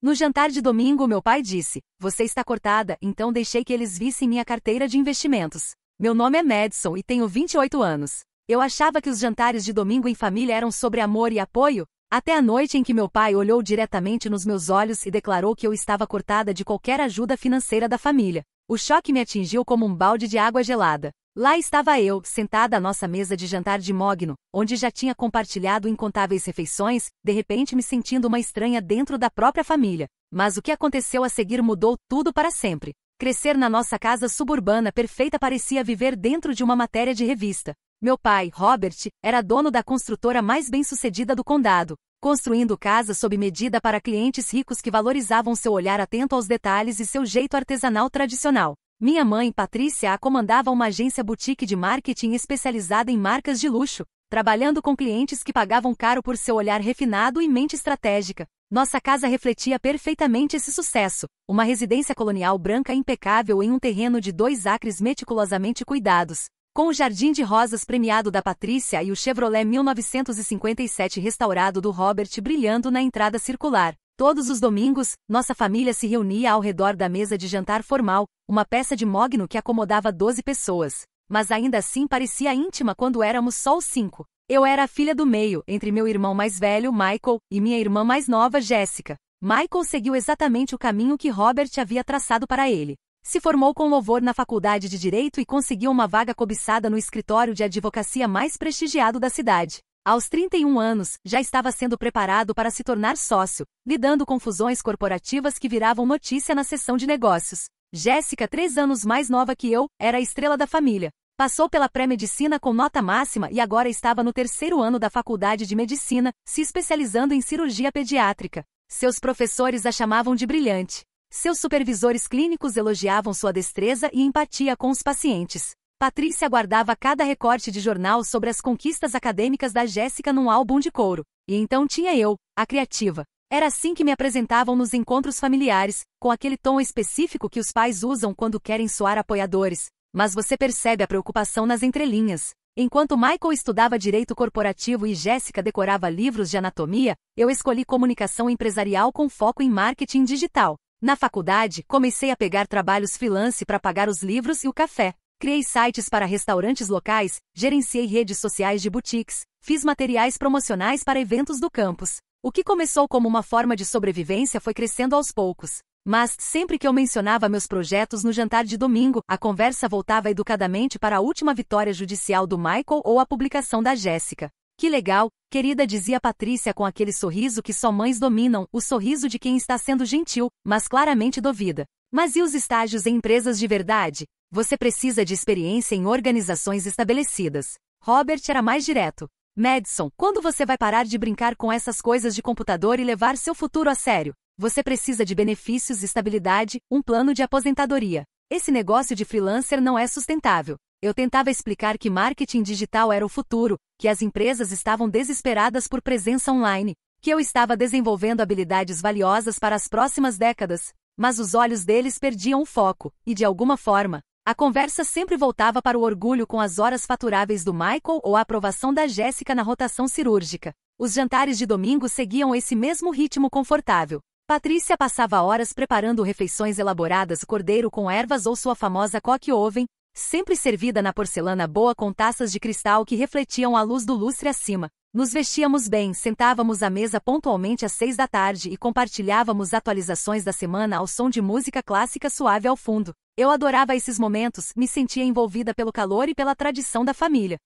No jantar de domingo, meu pai disse: "Você está cortada", então deixei que eles vissem minha carteira de investimentos. Meu nome é Madison e tenho 28 anos. Eu achava que os jantares de domingo em família eram sobre amor e apoio, até a noite em que meu pai olhou diretamente nos meus olhos e declarou que eu estava cortada de qualquer ajuda financeira da família. O choque me atingiu como um balde de água gelada. Lá estava eu, sentada à nossa mesa de jantar de mogno, onde já tinha compartilhado incontáveis refeições, de repente me sentindo uma estranha dentro da própria família. Mas o que aconteceu a seguir mudou tudo para sempre. Crescer na nossa casa suburbana perfeita parecia viver dentro de uma matéria de revista. Meu pai, Robert, era dono da construtora mais bem-sucedida do condado, construindo casas sob medida para clientes ricos que valorizavam seu olhar atento aos detalhes e seu jeito artesanal tradicional. Minha mãe, Patrícia, comandava uma agência boutique de marketing especializada em marcas de luxo, trabalhando com clientes que pagavam caro por seu olhar refinado e mente estratégica. Nossa casa refletia perfeitamente esse sucesso, uma residência colonial branca impecável em um terreno de 2 acres meticulosamente cuidados, com o jardim de rosas premiado da Patrícia e o Chevrolet 1957 restaurado do Robert brilhando na entrada circular. Todos os domingos, nossa família se reunia ao redor da mesa de jantar formal, uma peça de mogno que acomodava 12 pessoas. Mas ainda assim parecia íntima quando éramos só os 5. Eu era a filha do meio, entre meu irmão mais velho, Michael, e minha irmã mais nova, Jessica. Michael seguiu exatamente o caminho que Robert havia traçado para ele. Se formou com louvor na faculdade de Direito e conseguiu uma vaga cobiçada no escritório de advocacia mais prestigiado da cidade. Aos 31 anos, já estava sendo preparado para se tornar sócio, lidando com fusões corporativas que viravam notícia na sessão de negócios. Jéssica, 3 anos mais nova que eu, era a estrela da família. Passou pela pré-medicina com nota máxima e agora estava no 3º ano da faculdade de medicina, se especializando em cirurgia pediátrica. Seus professores a chamavam de brilhante. Seus supervisores clínicos elogiavam sua destreza e empatia com os pacientes. Patrícia guardava cada recorte de jornal sobre as conquistas acadêmicas da Jéssica num álbum de couro. E então tinha eu, a criativa. Era assim que me apresentavam nos encontros familiares, com aquele tom específico que os pais usam quando querem soar apoiadores. Mas você percebe a preocupação nas entrelinhas. Enquanto Michael estudava direito corporativo e Jéssica decorava livros de anatomia, eu escolhi comunicação empresarial com foco em marketing digital. Na faculdade, comecei a pegar trabalhos freelance para pagar os livros e o café. Criei sites para restaurantes locais, gerenciei redes sociais de boutiques, fiz materiais promocionais para eventos do campus. O que começou como uma forma de sobrevivência foi crescendo aos poucos. Mas, sempre que eu mencionava meus projetos no jantar de domingo, a conversa voltava educadamente para a última vitória judicial do Michael ou a publicação da Jéssica. Que legal, querida, dizia Patrícia com aquele sorriso que só mães dominam, o sorriso de quem está sendo gentil, mas claramente duvida. Mas e os estágios em empresas de verdade? Você precisa de experiência em organizações estabelecidas. Robert era mais direto. Madison, quando você vai parar de brincar com essas coisas de computador e levar seu futuro a sério? Você precisa de benefícios, estabilidade, um plano de aposentadoria. Esse negócio de freelancer não é sustentável. Eu tentava explicar que marketing digital era o futuro, que as empresas estavam desesperadas por presença online, que eu estava desenvolvendo habilidades valiosas para as próximas décadas. Mas os olhos deles perdiam o foco, e de alguma forma, a conversa sempre voltava para o orgulho com as horas faturáveis do Michael ou a aprovação da Jéssica na rotação cirúrgica. Os jantares de domingo seguiam esse mesmo ritmo confortável. Patrícia passava horas preparando refeições elaboradas, cordeiro com ervas ou sua famosa coque oven, sempre servida na porcelana boa com taças de cristal que refletiam a luz do lustre acima. Nos vestíamos bem, sentávamos à mesa pontualmente às 6 da tarde e compartilhávamos atualizações da semana ao som de música clássica suave ao fundo. Eu adorava esses momentos, me sentia envolvida pelo calor e pela tradição da família.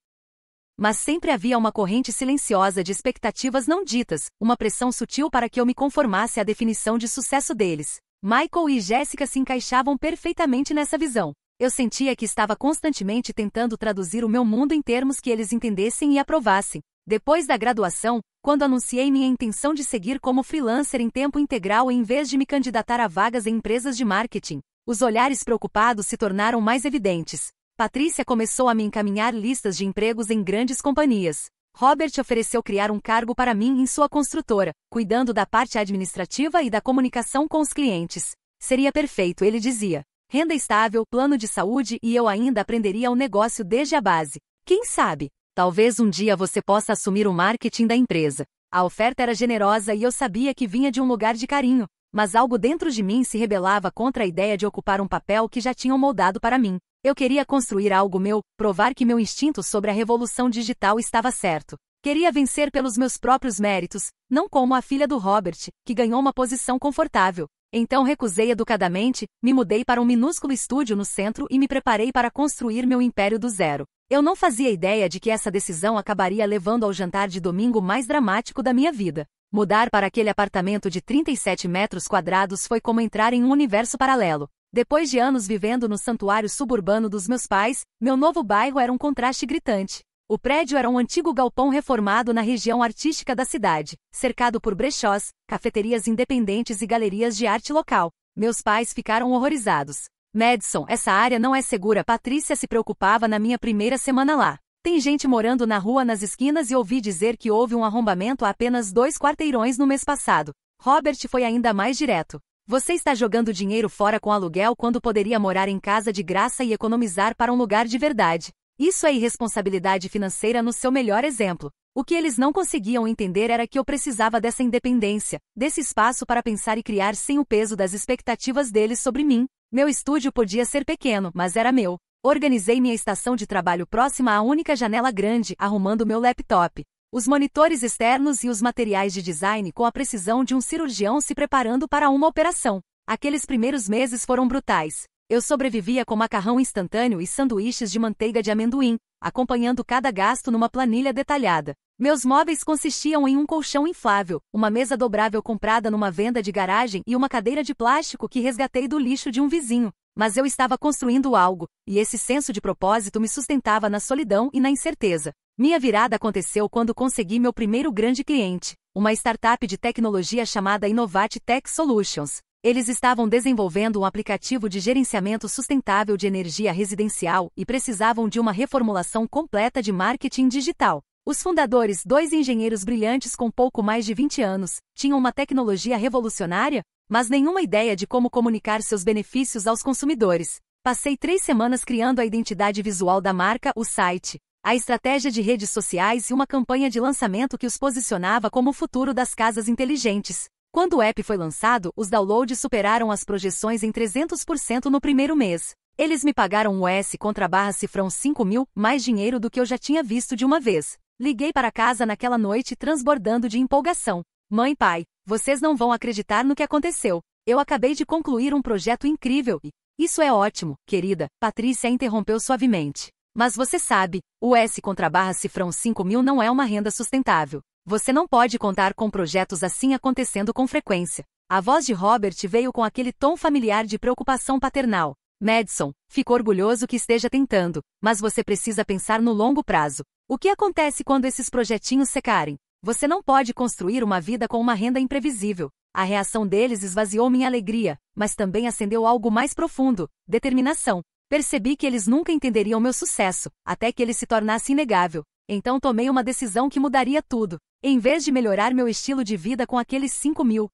Mas sempre havia uma corrente silenciosa de expectativas não ditas, uma pressão sutil para que eu me conformasse à definição de sucesso deles. Michael e Jéssica se encaixavam perfeitamente nessa visão. Eu sentia que estava constantemente tentando traduzir o meu mundo em termos que eles entendessem e aprovassem. Depois da graduação, quando anunciei minha intenção de seguir como freelancer em tempo integral em vez de me candidatar a vagas em empresas de marketing, os olhares preocupados se tornaram mais evidentes. Patrícia começou a me encaminhar listas de empregos em grandes companhias. Robert ofereceu criar um cargo para mim em sua construtora, cuidando da parte administrativa e da comunicação com os clientes. Seria perfeito, ele dizia. Renda estável, plano de saúde e eu ainda aprenderia o negócio desde a base. Quem sabe? Talvez um dia você possa assumir o marketing da empresa. A oferta era generosa e eu sabia que vinha de um lugar de carinho. mas algo dentro de mim se rebelava contra a ideia de ocupar um papel que já tinham moldado para mim. Eu queria construir algo meu, provar que meu instinto sobre a revolução digital estava certo. Queria vencer pelos meus próprios méritos, não como a filha do Robert, que ganhou uma posição confortável. Então recusei educadamente, me mudei para um minúsculo estúdio no centro e me preparei para construir meu império do zero. Eu não fazia ideia de que essa decisão acabaria levando ao jantar de domingo mais dramático da minha vida. Mudar para aquele apartamento de 37 metros quadrados foi como entrar em um universo paralelo. Depois de anos vivendo no santuário suburbano dos meus pais, meu novo bairro era um contraste gritante. O prédio era um antigo galpão reformado na região artística da cidade, cercado por brechós, cafeterias independentes e galerias de arte local. Meus pais ficaram horrorizados. Madison, essa área não é segura. Patrícia se preocupava na minha primeira semana lá. Tem gente morando na rua nas esquinas e ouvi dizer que houve um arrombamento a apenas 2 quarteirões no mês passado. Robert foi ainda mais direto. Você está jogando dinheiro fora com aluguel quando poderia morar em casa de graça e economizar para um lugar de verdade. Isso é irresponsabilidade financeira no seu melhor exemplo. O que eles não conseguiam entender era que eu precisava dessa independência, desse espaço para pensar e criar sem o peso das expectativas deles sobre mim. Meu estúdio podia ser pequeno, mas era meu. Organizei minha estação de trabalho próxima à única janela grande, arrumando meu laptop, os monitores externos e os materiais de design com a precisão de um cirurgião se preparando para uma operação. Aqueles primeiros meses foram brutais. Eu sobrevivia com macarrão instantâneo e sanduíches de manteiga de amendoim, acompanhando cada gasto numa planilha detalhada. Meus móveis consistiam em um colchão inflável, uma mesa dobrável comprada numa venda de garagem e uma cadeira de plástico que resgatei do lixo de um vizinho. Mas eu estava construindo algo, e esse senso de propósito me sustentava na solidão e na incerteza. Minha virada aconteceu quando consegui meu primeiro grande cliente, uma startup de tecnologia chamada Innovate Tech Solutions. Eles estavam desenvolvendo um aplicativo de gerenciamento sustentável de energia residencial e precisavam de uma reformulação completa de marketing digital. Os fundadores, 2 engenheiros brilhantes com pouco mais de 20 anos, tinham uma tecnologia revolucionária, mas nenhuma ideia de como comunicar seus benefícios aos consumidores. Passei 3 semanas criando a identidade visual da marca, o site, a estratégia de redes sociais e uma campanha de lançamento que os posicionava como o futuro das casas inteligentes. Quando o app foi lançado, os downloads superaram as projeções em 300% no primeiro mês. Eles me pagaram um US/cifrão 5.000, mais dinheiro do que eu já tinha visto de uma vez. Liguei para casa naquela noite transbordando de empolgação. Mãe e pai, vocês não vão acreditar no que aconteceu. Eu acabei de concluir um projeto incrível e... Isso é ótimo, querida, Patrícia interrompeu suavemente. Mas você sabe, o US/cifrão 5.000 não é uma renda sustentável. Você não pode contar com projetos assim acontecendo com frequência. A voz de Robert veio com aquele tom familiar de preocupação paternal. Madison, fico orgulhoso que esteja tentando, mas você precisa pensar no longo prazo. O que acontece quando esses projetinhos secarem? Você não pode construir uma vida com uma renda imprevisível. A reação deles esvaziou minha alegria, mas também acendeu algo mais profundo, determinação. Percebi que eles nunca entenderiam meu sucesso, até que ele se tornasse inegável. Então tomei uma decisão que mudaria tudo. Em vez de melhorar meu estilo de vida com aqueles 5.000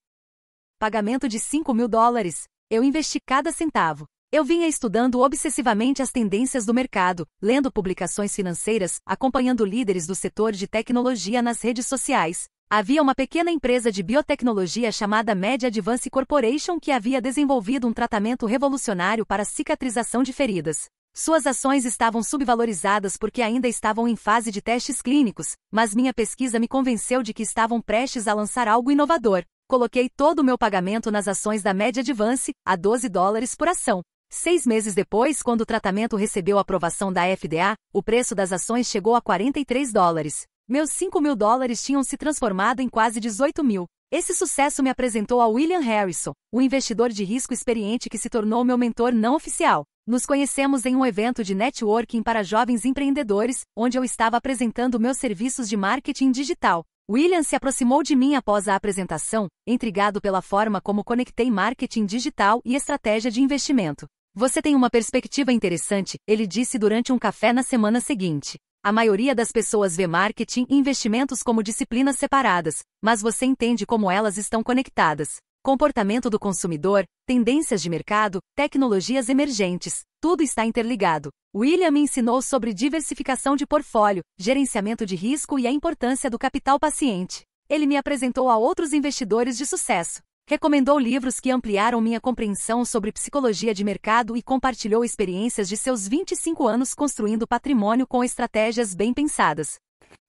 pagamento de $5.000, eu investi cada centavo. Eu vinha estudando obsessivamente as tendências do mercado, lendo publicações financeiras, acompanhando líderes do setor de tecnologia nas redes sociais. Havia uma pequena empresa de biotecnologia chamada Med Advance Corporation que havia desenvolvido um tratamento revolucionário para cicatrização de feridas. Suas ações estavam subvalorizadas porque ainda estavam em fase de testes clínicos, mas minha pesquisa me convenceu de que estavam prestes a lançar algo inovador. Coloquei todo o meu pagamento nas ações da Med Advance, a $12 por ação. 6 meses depois, quando o tratamento recebeu aprovação da FDA, o preço das ações chegou a $43. Meus $5.000 tinham se transformado em quase 18.000. Esse sucesso me apresentou a William Harrison, um investidor de risco experiente que se tornou meu mentor não oficial. Nos conhecemos em um evento de networking para jovens empreendedores, onde eu estava apresentando meus serviços de marketing digital. William se aproximou de mim após a apresentação, intrigado pela forma como conectei marketing digital e estratégia de investimento. Você tem uma perspectiva interessante, ele disse durante um café na semana seguinte. A maioria das pessoas vê marketing e investimentos como disciplinas separadas, mas você entende como elas estão conectadas. Comportamento do consumidor, tendências de mercado, tecnologias emergentes, tudo está interligado. William me ensinou sobre diversificação de portfólio, gerenciamento de risco e a importância do capital paciente. Ele me apresentou a outros investidores de sucesso. Recomendou livros que ampliaram minha compreensão sobre psicologia de mercado e compartilhou experiências de seus 25 anos construindo patrimônio com estratégias bem pensadas.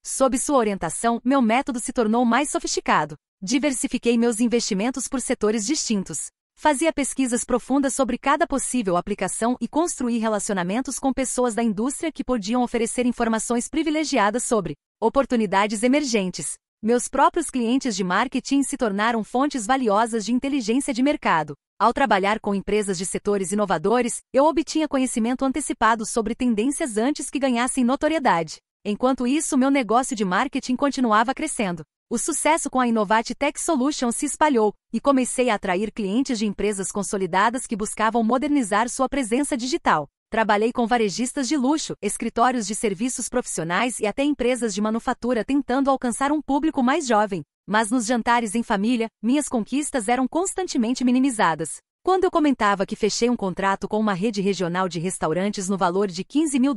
Sob sua orientação, meu método se tornou mais sofisticado. Diversifiquei meus investimentos por setores distintos. Fazia pesquisas profundas sobre cada possível aplicação e construí relacionamentos com pessoas da indústria que podiam oferecer informações privilegiadas sobre oportunidades emergentes. Meus próprios clientes de marketing se tornaram fontes valiosas de inteligência de mercado. Ao trabalhar com empresas de setores inovadores, eu obtinha conhecimento antecipado sobre tendências antes que ganhassem notoriedade. Enquanto isso, meu negócio de marketing continuava crescendo. O sucesso com a Innovate Tech Solutions se espalhou, e comecei a atrair clientes de empresas consolidadas que buscavam modernizar sua presença digital. Trabalhei com varejistas de luxo, escritórios de serviços profissionais e até empresas de manufatura tentando alcançar um público mais jovem. Mas nos jantares em família, minhas conquistas eram constantemente minimizadas. Quando eu comentava que fechei um contrato com uma rede regional de restaurantes no valor de $15 mil,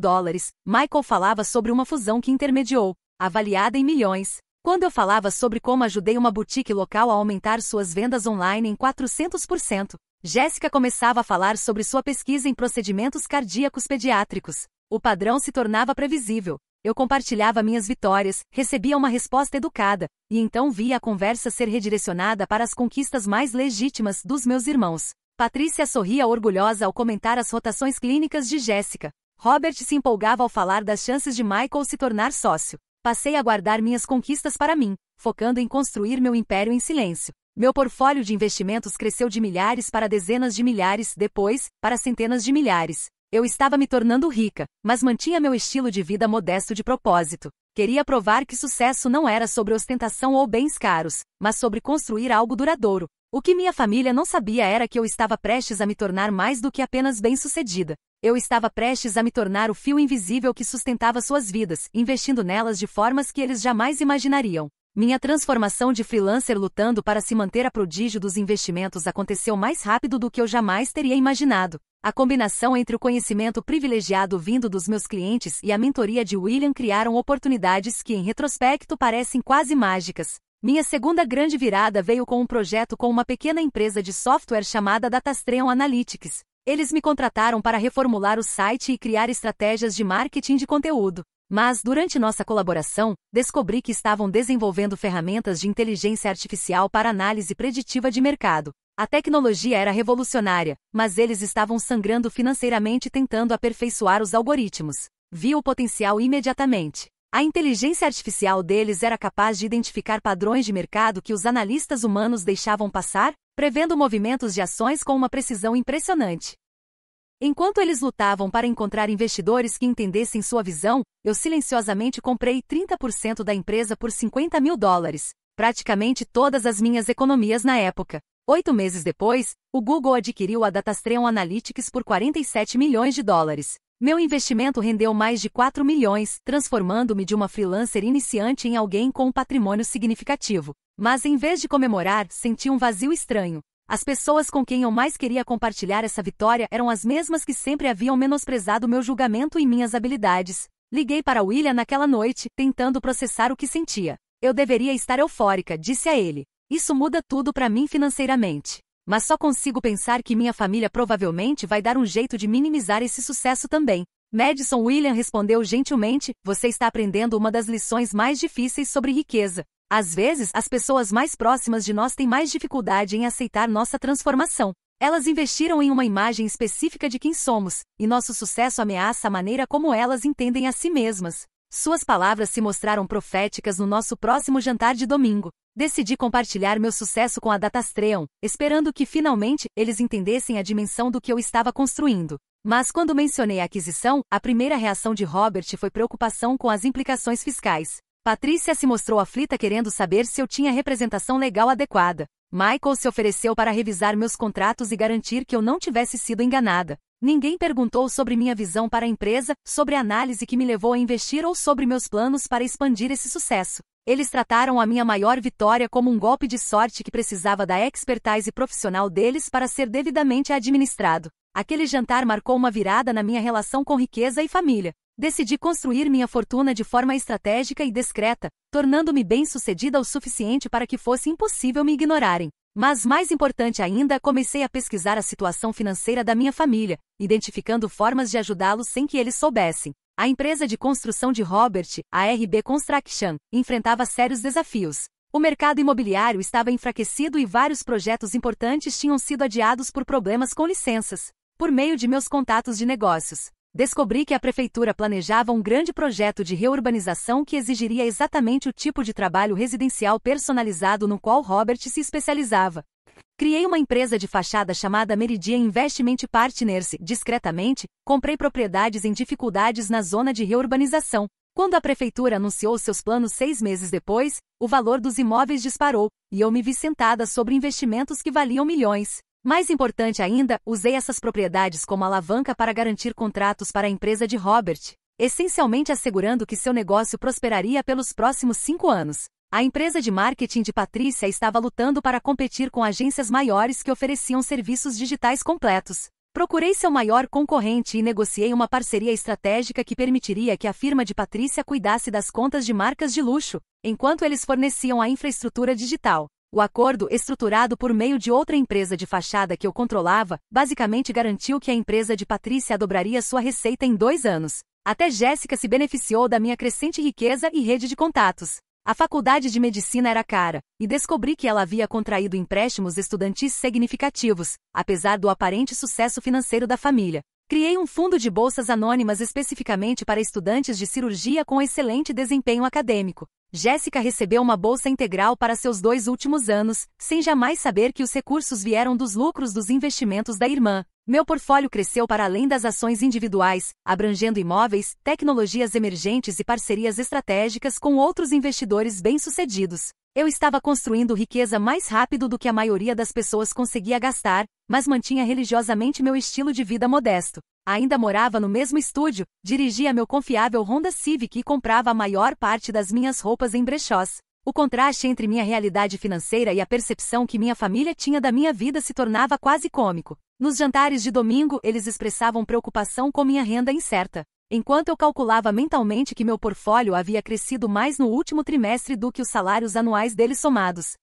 Michael falava sobre uma fusão que intermediou, avaliada em milhões. Quando eu falava sobre como ajudei uma boutique local a aumentar suas vendas online em 400%, Jéssica começava a falar sobre sua pesquisa em procedimentos cardíacos pediátricos. O padrão se tornava previsível. Eu compartilhava minhas vitórias, recebia uma resposta educada, e então via a conversa ser redirecionada para as conquistas mais legítimas dos meus irmãos. Patrícia sorria orgulhosa ao comentar as rotações clínicas de Jéssica. Robert se empolgava ao falar das chances de Michael se tornar sócio. Passei a guardar minhas conquistas para mim, focando em construir meu império em silêncio. Meu portfólio de investimentos cresceu de milhares para dezenas de milhares, depois, para centenas de milhares. Eu estava me tornando rica, mas mantinha meu estilo de vida modesto de propósito. Queria provar que sucesso não era sobre ostentação ou bens caros, mas sobre construir algo duradouro. O que minha família não sabia era que eu estava prestes a me tornar mais do que apenas bem-sucedida. Eu estava prestes a me tornar o fio invisível que sustentava suas vidas, investindo nelas de formas que eles jamais imaginariam. Minha transformação de freelancer lutando para se manter a prodígio dos investimentos aconteceu mais rápido do que eu jamais teria imaginado. A combinação entre o conhecimento privilegiado vindo dos meus clientes e a mentoria de William criaram oportunidades que, em retrospecto, parecem quase mágicas. Minha segunda grande virada veio com um projeto com uma pequena empresa de software chamada Datastream Analytics. Eles me contrataram para reformular o site e criar estratégias de marketing de conteúdo. Mas, durante nossa colaboração, descobri que estavam desenvolvendo ferramentas de inteligência artificial para análise preditiva de mercado. A tecnologia era revolucionária, mas eles estavam sangrando financeiramente tentando aperfeiçoar os algoritmos. Vi o potencial imediatamente. A inteligência artificial deles era capaz de identificar padrões de mercado que os analistas humanos deixavam passar, prevendo movimentos de ações com uma precisão impressionante. Enquanto eles lutavam para encontrar investidores que entendessem sua visão, eu silenciosamente comprei 30% da empresa por $50 mil, praticamente todas as minhas economias na época. 8 meses depois, o Google adquiriu a Datastream Analytics por $47 milhões. Meu investimento rendeu mais de 4 milhões, transformando-me de uma freelancer iniciante em alguém com um patrimônio significativo. Mas em vez de comemorar, senti um vazio estranho. As pessoas com quem eu mais queria compartilhar essa vitória eram as mesmas que sempre haviam menosprezado meu julgamento e minhas habilidades. Liguei para William naquela noite, tentando processar o que sentia. Eu deveria estar eufórica, disse a ele. Isso muda tudo para mim financeiramente. Mas só consigo pensar que minha família provavelmente vai dar um jeito de minimizar esse sucesso também. Madison William respondeu gentilmente, você está aprendendo uma das lições mais difíceis sobre riqueza. Às vezes, as pessoas mais próximas de nós têm mais dificuldade em aceitar nossa transformação. Elas investiram em uma imagem específica de quem somos, e nosso sucesso ameaça a maneira como elas entendem a si mesmas. Suas palavras se mostraram proféticas no nosso próximo jantar de domingo. Decidi compartilhar meu sucesso com a Datastream, esperando que finalmente eles entendessem a dimensão do que eu estava construindo. Mas quando mencionei a aquisição, a primeira reação de Robert foi preocupação com as implicações fiscais. Patrícia se mostrou aflita querendo saber se eu tinha representação legal adequada. Michael se ofereceu para revisar meus contratos e garantir que eu não tivesse sido enganada. Ninguém perguntou sobre minha visão para a empresa, sobre a análise que me levou a investir ou sobre meus planos para expandir esse sucesso. Eles trataram a minha maior vitória como um golpe de sorte que precisava da expertise profissional deles para ser devidamente administrado. Aquele jantar marcou uma virada na minha relação com riqueza e família. Decidi construir minha fortuna de forma estratégica e discreta, tornando-me bem-sucedida o suficiente para que fosse impossível me ignorarem. Mas mais importante ainda, comecei a pesquisar a situação financeira da minha família, identificando formas de ajudá-los sem que eles soubessem. A empresa de construção de Robert, a RB Construction, enfrentava sérios desafios. O mercado imobiliário estava enfraquecido e vários projetos importantes tinham sido adiados por problemas com licenças. Por meio de meus contatos de negócios, descobri que a prefeitura planejava um grande projeto de reurbanização que exigiria exatamente o tipo de trabalho residencial personalizado no qual Robert se especializava. Criei uma empresa de fachada chamada Meridian Investment Partners. Discretamente, comprei propriedades em dificuldades na zona de reurbanização. Quando a prefeitura anunciou seus planos 6 meses depois, o valor dos imóveis disparou, e eu me vi sentada sobre investimentos que valiam milhões. Mais importante ainda, usei essas propriedades como alavanca para garantir contratos para a empresa de Robert, essencialmente assegurando que seu negócio prosperaria pelos próximos 5 anos. A empresa de marketing de Patrícia estava lutando para competir com agências maiores que ofereciam serviços digitais completos. Procurei seu maior concorrente e negociei uma parceria estratégica que permitiria que a firma de Patrícia cuidasse das contas de marcas de luxo, enquanto eles forneciam a infraestrutura digital. O acordo, estruturado por meio de outra empresa de fachada que eu controlava, basicamente garantiu que a empresa de Patrícia dobraria sua receita em 2 anos. Até Jéssica se beneficiou da minha crescente riqueza e rede de contatos. A faculdade de medicina era cara, e descobri que ela havia contraído empréstimos estudantis significativos, apesar do aparente sucesso financeiro da família. Criei um fundo de bolsas anônimas especificamente para estudantes de cirurgia com excelente desempenho acadêmico. Jéssica recebeu uma bolsa integral para seus 2 últimos anos, sem jamais saber que os recursos vieram dos lucros dos investimentos da irmã. Meu portfólio cresceu para além das ações individuais, abrangendo imóveis, tecnologias emergentes e parcerias estratégicas com outros investidores bem-sucedidos. Eu estava construindo riqueza mais rápido do que a maioria das pessoas conseguia gastar, mas mantinha religiosamente meu estilo de vida modesto. Ainda morava no mesmo estúdio, dirigia meu confiável Honda Civic e comprava a maior parte das minhas roupas em brechós. O contraste entre minha realidade financeira e a percepção que minha família tinha da minha vida se tornava quase cômico. Nos jantares de domingo, eles expressavam preocupação com minha renda incerta, enquanto eu calculava mentalmente que meu portfólio havia crescido mais no último trimestre do que os salários anuais deles somados.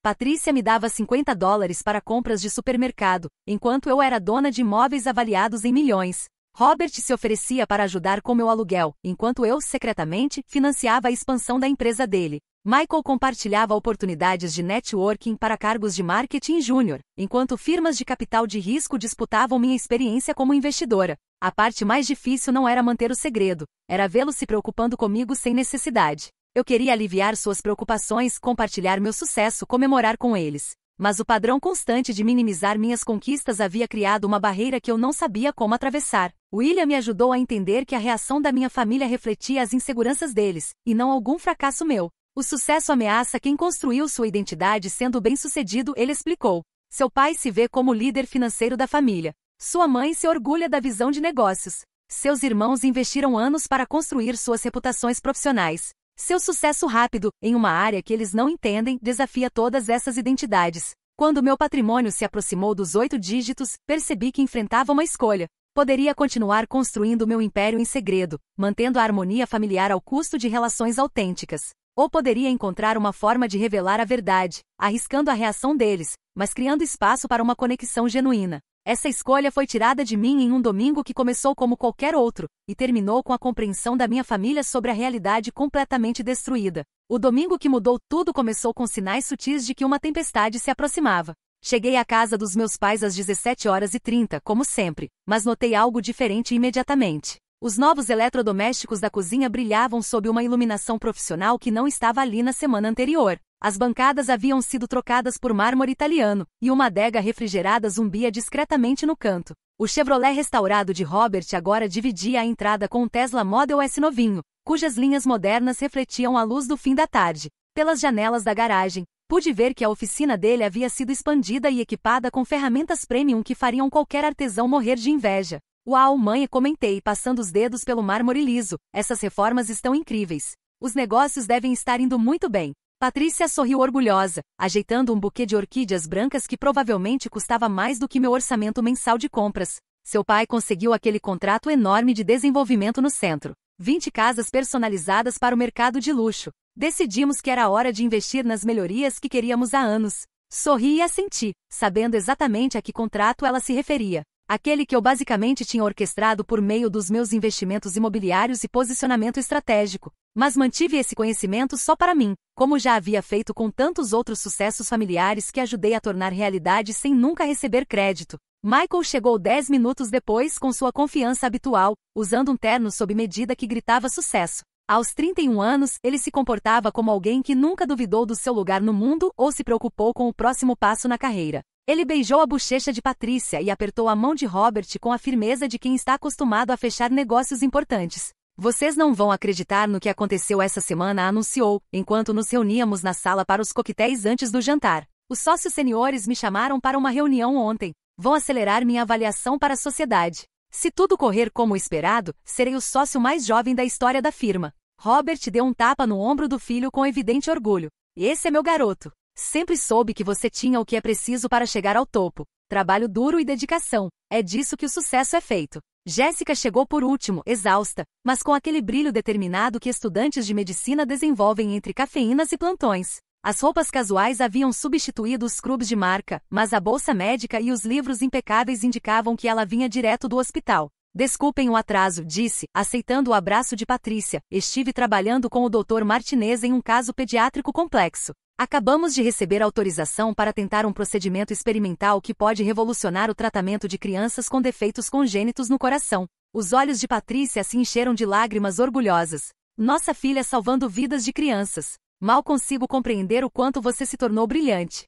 Patrícia me dava $50 para compras de supermercado, enquanto eu era dona de imóveis avaliados em milhões. Robert se oferecia para ajudar com meu aluguel, enquanto eu, secretamente, financiava a expansão da empresa dele. Michael compartilhava oportunidades de networking para cargos de marketing júnior, enquanto firmas de capital de risco disputavam minha experiência como investidora. A parte mais difícil não era manter o segredo, era vê-lo se preocupando comigo sem necessidade. Eu queria aliviar suas preocupações, compartilhar meu sucesso, comemorar com eles. Mas o padrão constante de minimizar minhas conquistas havia criado uma barreira que eu não sabia como atravessar. William me ajudou a entender que a reação da minha família refletia as inseguranças deles, e não algum fracasso meu. O sucesso ameaça quem construiu sua identidade sendo bem-sucedido, ele explicou. Seu pai se vê como líder financeiro da família. Sua mãe se orgulha da visão de negócios. Seus irmãos investiram anos para construir suas reputações profissionais. Seu sucesso rápido, em uma área que eles não entendem, desafia todas essas identidades. Quando meu patrimônio se aproximou dos 8 dígitos, percebi que enfrentava uma escolha. Poderia continuar construindo meu império em segredo, mantendo a harmonia familiar ao custo de relações autênticas. Ou poderia encontrar uma forma de revelar a verdade, arriscando a reação deles, mas criando espaço para uma conexão genuína. Essa escolha foi tirada de mim em um domingo que começou como qualquer outro, e terminou com a compreensão da minha família sobre a realidade completamente destruída. O domingo que mudou tudo começou com sinais sutis de que uma tempestade se aproximava. Cheguei à casa dos meus pais às 17h30, como sempre, mas notei algo diferente imediatamente. Os novos eletrodomésticos da cozinha brilhavam sob uma iluminação profissional que não estava ali na semana anterior. As bancadas haviam sido trocadas por mármore italiano, e uma adega refrigerada zumbia discretamente no canto. O Chevrolet restaurado de Robert agora dividia a entrada com um Tesla Model S novinho, cujas linhas modernas refletiam a luz do fim da tarde. Pelas janelas da garagem, pude ver que a oficina dele havia sido expandida e equipada com ferramentas premium que fariam qualquer artesão morrer de inveja. Uau, mãe, comentei, passando os dedos pelo mármore liso, essas reformas estão incríveis. Os negócios devem estar indo muito bem. Patrícia sorriu orgulhosa, ajeitando um buquê de orquídeas brancas que provavelmente custava mais do que meu orçamento mensal de compras. Seu pai conseguiu aquele contrato enorme de desenvolvimento no centro. 20 casas personalizadas para o mercado de luxo. Decidimos que era hora de investir nas melhorias que queríamos há anos. Sorri e assenti, sabendo exatamente a que contrato ela se referia. Aquele que eu basicamente tinha orquestrado por meio dos meus investimentos imobiliários e posicionamento estratégico. Mas mantive esse conhecimento só para mim, como já havia feito com tantos outros sucessos familiares que ajudei a tornar realidade sem nunca receber crédito. Michael chegou 10 minutos depois com sua confiança habitual, usando um terno sob medida que gritava sucesso. Aos 31 anos, ele se comportava como alguém que nunca duvidou do seu lugar no mundo ou se preocupou com o próximo passo na carreira. Ele beijou a bochecha de Patrícia e apertou a mão de Robert com a firmeza de quem está acostumado a fechar negócios importantes. Vocês não vão acreditar no que aconteceu essa semana, anunciou, enquanto nos reuníamos na sala para os coquetéis antes do jantar. Os sócios seniores me chamaram para uma reunião ontem. Vão acelerar minha avaliação para a sociedade. Se tudo correr como esperado, serei o sócio mais jovem da história da firma. Robert deu um tapa no ombro do filho com evidente orgulho. Esse é meu garoto. Sempre soube que você tinha o que é preciso para chegar ao topo. Trabalho duro e dedicação. É disso que o sucesso é feito. Jéssica chegou por último, exausta, mas com aquele brilho determinado que estudantes de medicina desenvolvem entre cafeínas e plantões. As roupas casuais haviam substituído os scrubs de marca, mas a bolsa médica e os livros impecáveis indicavam que ela vinha direto do hospital. Desculpem o atraso, disse, aceitando o abraço de Patrícia. Estive trabalhando com o Dr. Martinez em um caso pediátrico complexo. Acabamos de receber autorização para tentar um procedimento experimental que pode revolucionar o tratamento de crianças com defeitos congênitos no coração. Os olhos de Patrícia se encheram de lágrimas orgulhosas. Nossa filha salvando vidas de crianças. Mal consigo compreender o quanto você se tornou brilhante.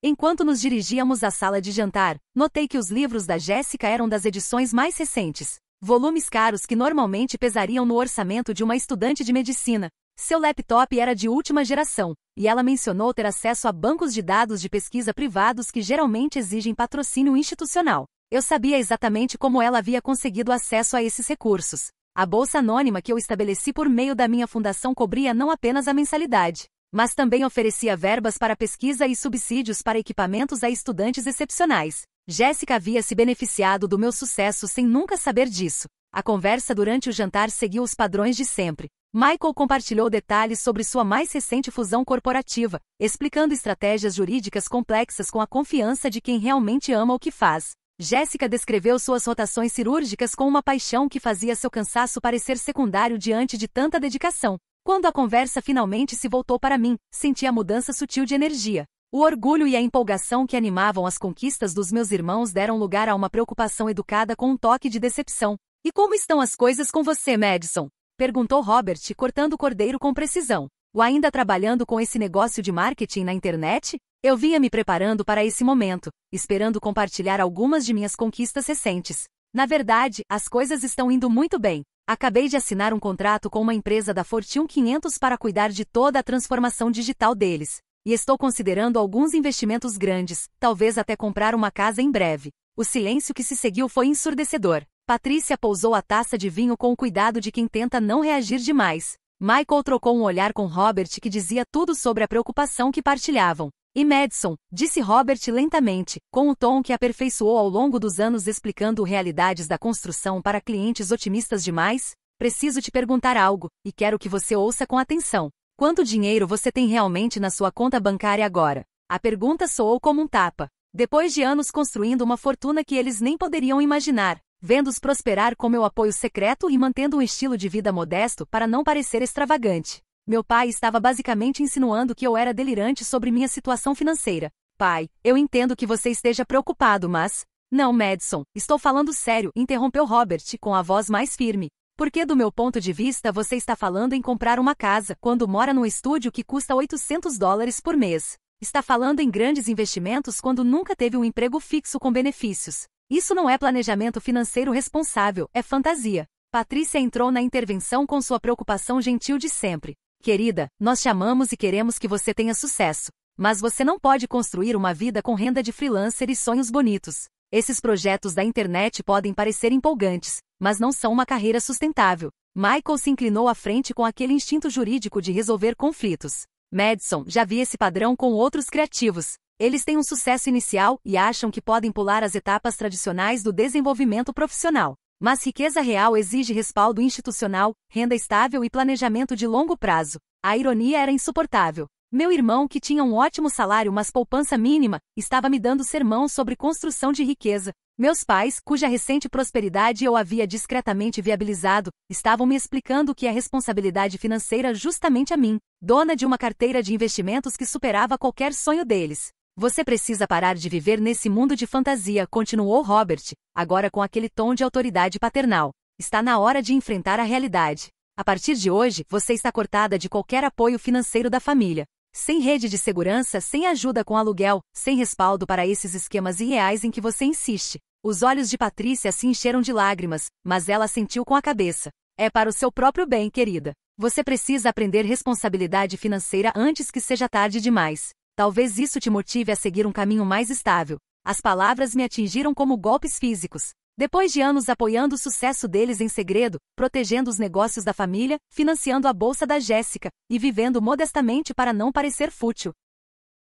Enquanto nos dirigíamos à sala de jantar, notei que os livros da Jéssica eram das edições mais recentes. Volumes caros que normalmente pesariam no orçamento de uma estudante de medicina. Seu laptop era de última geração, e ela mencionou ter acesso a bancos de dados de pesquisa privados que geralmente exigem patrocínio institucional. Eu sabia exatamente como ela havia conseguido acesso a esses recursos. A bolsa anônima que eu estabeleci por meio da minha fundação cobria não apenas a mensalidade, mas também oferecia verbas para pesquisa e subsídios para equipamentos a estudantes excepcionais. Jéssica havia se beneficiado do meu sucesso sem nunca saber disso. A conversa durante o jantar seguiu os padrões de sempre. Michael compartilhou detalhes sobre sua mais recente fusão corporativa, explicando estratégias jurídicas complexas com a confiança de quem realmente ama o que faz. Jéssica descreveu suas rotações cirúrgicas com uma paixão que fazia seu cansaço parecer secundário diante de tanta dedicação. Quando a conversa finalmente se voltou para mim, senti a mudança sutil de energia. O orgulho e a empolgação que animavam as conquistas dos meus irmãos deram lugar a uma preocupação educada com um toque de decepção. E como estão as coisas com você, Madison? Perguntou Robert, cortando o cordeiro com precisão. O ainda trabalhando com esse negócio de marketing na internet? Eu vinha me preparando para esse momento, esperando compartilhar algumas de minhas conquistas recentes. Na verdade, as coisas estão indo muito bem. Acabei de assinar um contrato com uma empresa da Fortune 500 para cuidar de toda a transformação digital deles. E estou considerando alguns investimentos grandes, talvez até comprar uma casa em breve. O silêncio que se seguiu foi ensurdecedor. Patrícia pousou a taça de vinho com o cuidado de quem tenta não reagir demais. Michael trocou um olhar com Robert que dizia tudo sobre a preocupação que partilhavam. E Madison, disse Robert lentamente, com o tom que aperfeiçoou ao longo dos anos explicando realidades da construção para clientes otimistas demais, preciso te perguntar algo, e quero que você ouça com atenção. Quanto dinheiro você tem realmente na sua conta bancária agora? A pergunta soou como um tapa. Depois de anos construindo uma fortuna que eles nem poderiam imaginar, vendo-os prosperar com meu apoio secreto e mantendo um estilo de vida modesto para não parecer extravagante. Meu pai estava basicamente insinuando que eu era delirante sobre minha situação financeira. Pai, eu entendo que você esteja preocupado, mas... Não, Madison, estou falando sério, interrompeu Robert com a voz mais firme. Porque do meu ponto de vista você está falando em comprar uma casa, quando mora num estúdio que custa $800 por mês. Está falando em grandes investimentos quando nunca teve um emprego fixo com benefícios. Isso não é planejamento financeiro responsável, é fantasia. Patrícia entrou na intervenção com sua preocupação gentil de sempre. Querida, nós te amamos e queremos que você tenha sucesso. Mas você não pode construir uma vida com renda de freelancer e sonhos bonitos. Esses projetos da internet podem parecer empolgantes, mas não são uma carreira sustentável. Michael se inclinou à frente com aquele instinto jurídico de resolver conflitos. Madison, já vi esse padrão com outros criativos. Eles têm um sucesso inicial e acham que podem pular as etapas tradicionais do desenvolvimento profissional. Mas riqueza real exige respaldo institucional, renda estável e planejamento de longo prazo. A ironia era insuportável. Meu irmão, que tinha um ótimo salário mas poupança mínima, estava me dando sermão sobre construção de riqueza. Meus pais, cuja recente prosperidade eu havia discretamente viabilizado, estavam me explicando que a responsabilidade financeira justamente a mim, dona de uma carteira de investimentos que superava qualquer sonho deles. Você precisa parar de viver nesse mundo de fantasia, continuou Robert, agora com aquele tom de autoridade paternal. Está na hora de enfrentar a realidade. A partir de hoje, você está cortada de qualquer apoio financeiro da família. Sem rede de segurança, sem ajuda com aluguel, sem respaldo para esses esquemas irreais em que você insiste. Os olhos de Patrícia se encheram de lágrimas, mas ela assentiu com a cabeça. É para o seu próprio bem, querida. Você precisa aprender responsabilidade financeira antes que seja tarde demais. Talvez isso te motive a seguir um caminho mais estável. As palavras me atingiram como golpes físicos. Depois de anos apoiando o sucesso deles em segredo, protegendo os negócios da família, financiando a bolsa da Jéssica e vivendo modestamente para não parecer fútil,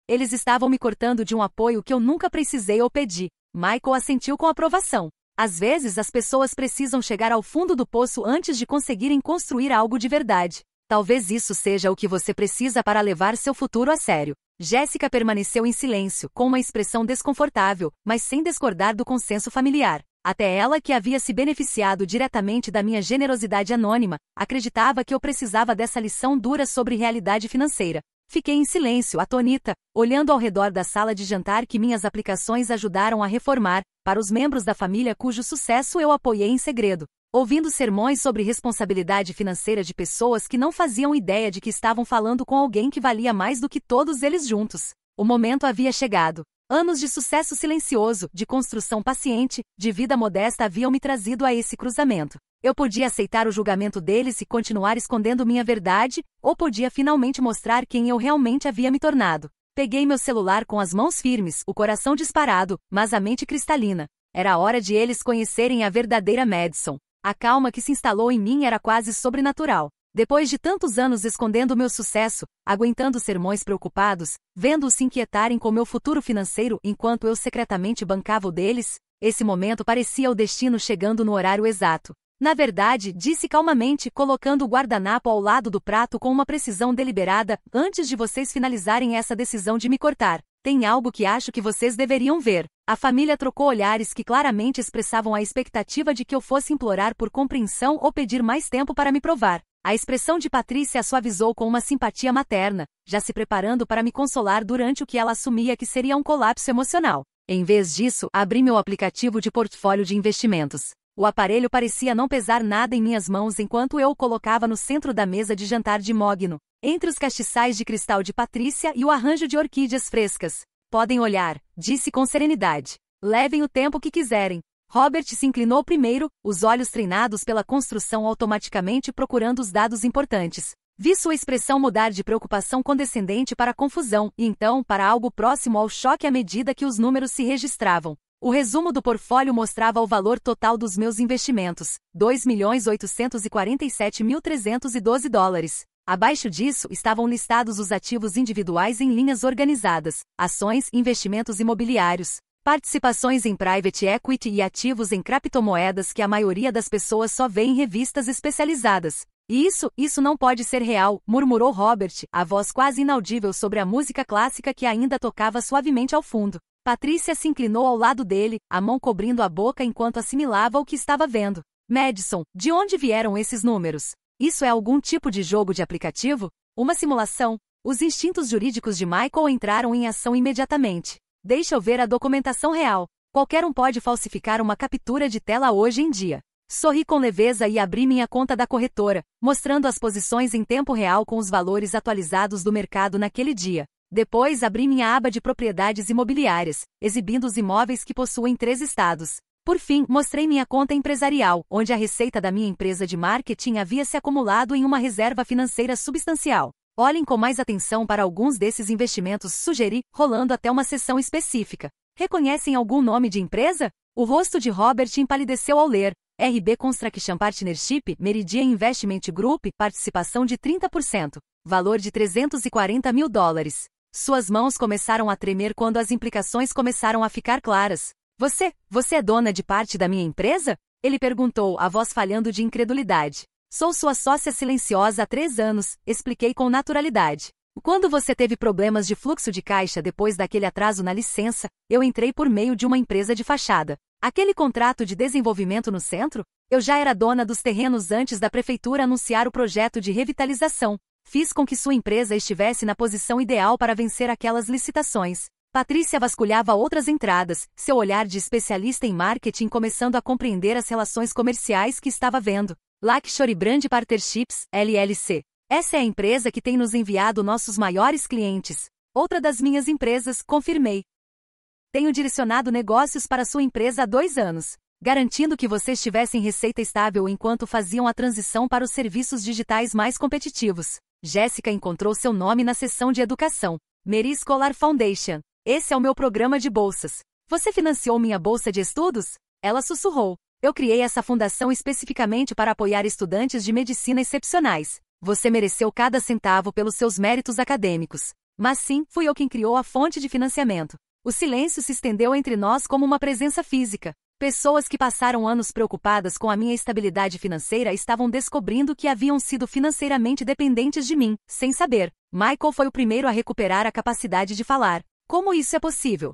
eles estavam me cortando de um apoio que eu nunca precisei ou pedi. Michael assentiu com aprovação. Às vezes as pessoas precisam chegar ao fundo do poço antes de conseguirem construir algo de verdade. Talvez isso seja o que você precisa para levar seu futuro a sério. Jéssica permaneceu em silêncio, com uma expressão desconfortável, mas sem discordar do consenso familiar. Até ela, que havia se beneficiado diretamente da minha generosidade anônima, acreditava que eu precisava dessa lição dura sobre realidade financeira. Fiquei em silêncio, atônita, olhando ao redor da sala de jantar que minhas aplicações ajudaram a reformar, para os membros da família cujo sucesso eu apoiei em segredo. Ouvindo sermões sobre responsabilidade financeira de pessoas que não faziam ideia de que estavam falando com alguém que valia mais do que todos eles juntos. O momento havia chegado. Anos de sucesso silencioso, de construção paciente, de vida modesta haviam me trazido a esse cruzamento. Eu podia aceitar o julgamento deles e continuar escondendo minha verdade, ou podia finalmente mostrar quem eu realmente havia me tornado. Peguei meu celular com as mãos firmes, o coração disparado, mas a mente cristalina. Era hora de eles conhecerem a verdadeira Madison. A calma que se instalou em mim era quase sobrenatural. Depois de tantos anos escondendo meu sucesso, aguentando sermões preocupados, vendo-os se inquietarem com meu futuro financeiro enquanto eu secretamente bancava o deles, esse momento parecia o destino chegando no horário exato. Na verdade, disse calmamente, colocando o guardanapo ao lado do prato com uma precisão deliberada, antes de vocês finalizarem essa decisão de me cortar, tem algo que acho que vocês deveriam ver. A família trocou olhares que claramente expressavam a expectativa de que eu fosse implorar por compreensão ou pedir mais tempo para me provar. A expressão de Patrícia a suavizou com uma simpatia materna, já se preparando para me consolar durante o que ela assumia que seria um colapso emocional. Em vez disso, abri meu aplicativo de portfólio de investimentos. O aparelho parecia não pesar nada em minhas mãos enquanto eu o colocava no centro da mesa de jantar de mogno, entre os castiçais de cristal de Patrícia e o arranjo de orquídeas frescas. Podem olhar, disse com serenidade. Levem o tempo que quiserem. Robert se inclinou primeiro, os olhos treinados pela construção automaticamente procurando os dados importantes. Vi sua expressão mudar de preocupação condescendente para confusão, e então para algo próximo ao choque à medida que os números se registravam. O resumo do portfólio mostrava o valor total dos meus investimentos, $2.847.312. Abaixo disso estavam listados os ativos individuais em linhas organizadas, ações, investimentos imobiliários, participações em private equity e ativos em criptomoedas que a maioria das pessoas só vê em revistas especializadas. Isso não pode ser real, murmurou Robert, a voz quase inaudível sobre a música clássica que ainda tocava suavemente ao fundo. Patrícia se inclinou ao lado dele, a mão cobrindo a boca enquanto assimilava o que estava vendo. Madison, de onde vieram esses números? Isso é algum tipo de jogo de aplicativo? Uma simulação? Os instintos jurídicos de Michael entraram em ação imediatamente. Deixa eu ver a documentação real. Qualquer um pode falsificar uma captura de tela hoje em dia. Sorri com leveza e abri minha conta da corretora, mostrando as posições em tempo real com os valores atualizados do mercado naquele dia. Depois abri minha aba de propriedades imobiliárias, exibindo os imóveis que possuo em 3 estados. Por fim, mostrei minha conta empresarial, onde a receita da minha empresa de marketing havia se acumulado em uma reserva financeira substancial. Olhem com mais atenção para alguns desses investimentos, sugeri, rolando até uma seção específica. Reconhecem algum nome de empresa? O rosto de Robert empalideceu ao ler. RB Construction Partnership, Meridian Investment Group, participação de 30%, valor de $340 mil. Suas mãos começaram a tremer quando as implicações começaram a ficar claras. Você é dona de parte da minha empresa? Ele perguntou, a voz falhando de incredulidade. Sou sua sócia silenciosa há 3 anos, expliquei com naturalidade. Quando você teve problemas de fluxo de caixa depois daquele atraso na licença, eu entrei por meio de uma empresa de fachada. Aquele contrato de desenvolvimento no centro? Eu já era dona dos terrenos antes da prefeitura anunciar o projeto de revitalização. Fiz com que sua empresa estivesse na posição ideal para vencer aquelas licitações. Patrícia vasculhava outras entradas, seu olhar de especialista em marketing começando a compreender as relações comerciais que estava vendo. Luxury Brand Partnerships, LLC. Essa é a empresa que tem nos enviado nossos maiores clientes. Outra das minhas empresas, confirmei. Tenho direcionado negócios para sua empresa há 2 anos, garantindo que vocês tivessem receita estável enquanto faziam a transição para os serviços digitais mais competitivos. Jéssica encontrou seu nome na seção de educação. Mary Scholar Foundation. Esse é o meu programa de bolsas. Você financiou minha bolsa de estudos? Ela sussurrou. Eu criei essa fundação especificamente para apoiar estudantes de medicina excepcionais. Você mereceu cada centavo pelos seus méritos acadêmicos. Mas sim, fui eu quem criou a fonte de financiamento. O silêncio se estendeu entre nós como uma presença física. Pessoas que passaram anos preocupadas com a minha estabilidade financeira estavam descobrindo que haviam sido financeiramente dependentes de mim, sem saber. Michael foi o primeiro a recuperar a capacidade de falar. Como isso é possível?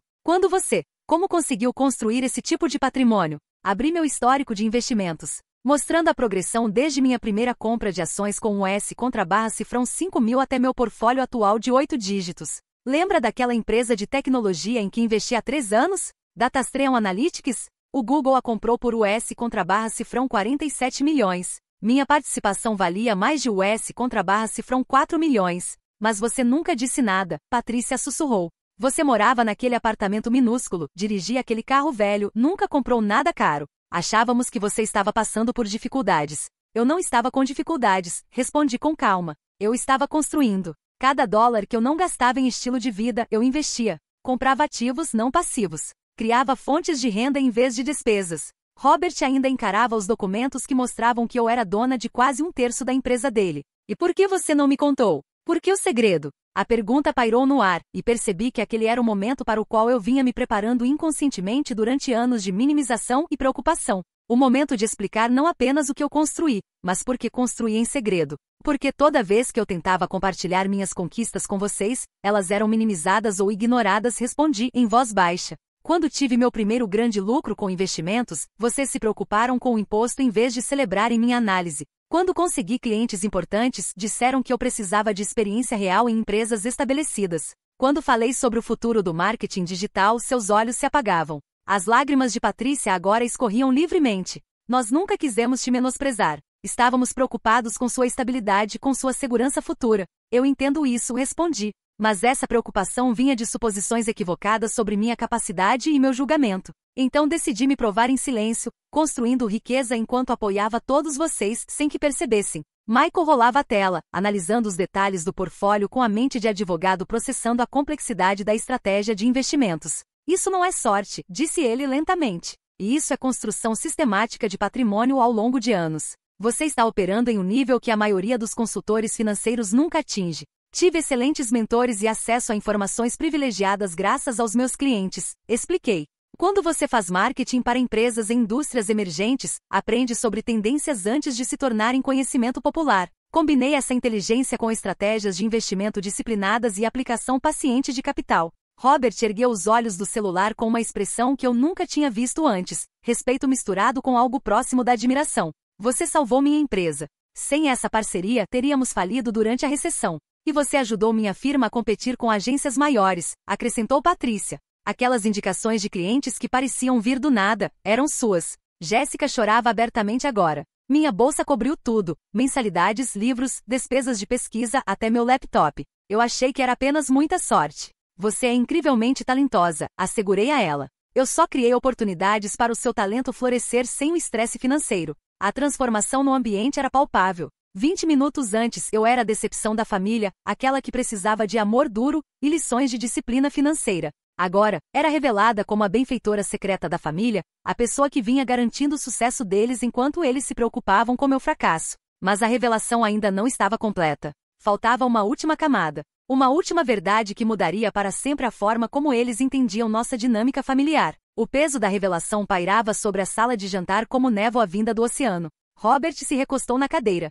Como conseguiu construir esse tipo de patrimônio? Abri meu histórico de investimentos, mostrando a progressão desde minha primeira compra de ações com US/cifrão 5.000 até meu portfólio atual de 8 dígitos. Lembra daquela empresa de tecnologia em que investi há 3 anos? Datastrian Analytics? O Google a comprou por US/cifrão 47 milhões. Minha participação valia mais de US/cifrão 4 milhões. Mas você nunca disse nada, Patrícia sussurrou. Você morava naquele apartamento minúsculo, dirigia aquele carro velho, nunca comprou nada caro. Achávamos que você estava passando por dificuldades. Eu não estava com dificuldades, respondi com calma. Eu estava construindo. Cada dólar que eu não gastava em estilo de vida, eu investia. Comprava ativos não passivos. Criava fontes de renda em vez de despesas. Robert ainda encarava os documentos que mostravam que eu era dona de quase 1/3 da empresa dele. E por que você não me contou? Por que o segredo? A pergunta pairou no ar, e percebi que aquele era o momento para o qual eu vinha me preparando inconscientemente durante anos de minimização e preocupação. O momento de explicar não apenas o que eu construí, mas por que construí em segredo. Porque toda vez que eu tentava compartilhar minhas conquistas com vocês, elas eram minimizadas ou ignoradas, respondi em voz baixa. Quando tive meu primeiro grande lucro com investimentos, vocês se preocuparam com o imposto em vez de celebrarem minha análise. Quando consegui clientes importantes, disseram que eu precisava de experiência real em empresas estabelecidas. Quando falei sobre o futuro do marketing digital, seus olhos se apagavam. As lágrimas de Patrícia agora escorriam livremente. Nós nunca quisemos te menosprezar. Estávamos preocupados com sua estabilidade, com sua segurança futura. Eu entendo isso, respondi. Mas essa preocupação vinha de suposições equivocadas sobre minha capacidade e meu julgamento. Então decidi me provar em silêncio, construindo riqueza enquanto apoiava todos vocês sem que percebessem. Michael rolava a tela, analisando os detalhes do portfólio com a mente de advogado processando a complexidade da estratégia de investimentos. Isso não é sorte, disse ele lentamente. E isso é construção sistemática de patrimônio ao longo de anos. Você está operando em um nível que a maioria dos consultores financeiros nunca atinge. Tive excelentes mentores e acesso a informações privilegiadas graças aos meus clientes, expliquei. Quando você faz marketing para empresas em indústrias emergentes, aprende sobre tendências antes de se tornarem conhecimento popular. Combinei essa inteligência com estratégias de investimento disciplinadas e aplicação paciente de capital. Robert ergueu os olhos do celular com uma expressão que eu nunca tinha visto antes, respeito misturado com algo próximo da admiração. Você salvou minha empresa. Sem essa parceria, teríamos falido durante a recessão. E você ajudou minha firma a competir com agências maiores, acrescentou Patrícia. Aquelas indicações de clientes que pareciam vir do nada, eram suas. Jéssica chorava abertamente agora. Minha bolsa cobriu tudo, mensalidades, livros, despesas de pesquisa, até meu laptop. Eu achei que era apenas muita sorte. Você é incrivelmente talentosa, assegurei a ela. Eu só criei oportunidades para o seu talento florescer sem o estresse financeiro. A transformação no ambiente era palpável. 20 minutos antes eu era a decepção da família, aquela que precisava de amor duro e lições de disciplina financeira. Agora, era revelada como a benfeitora secreta da família, a pessoa que vinha garantindo o sucesso deles enquanto eles se preocupavam com meu fracasso. Mas a revelação ainda não estava completa. Faltava uma última camada. Uma última verdade que mudaria para sempre a forma como eles entendiam nossa dinâmica familiar. O peso da revelação pairava sobre a sala de jantar como névoa vinda do oceano. Robert se recostou na cadeira.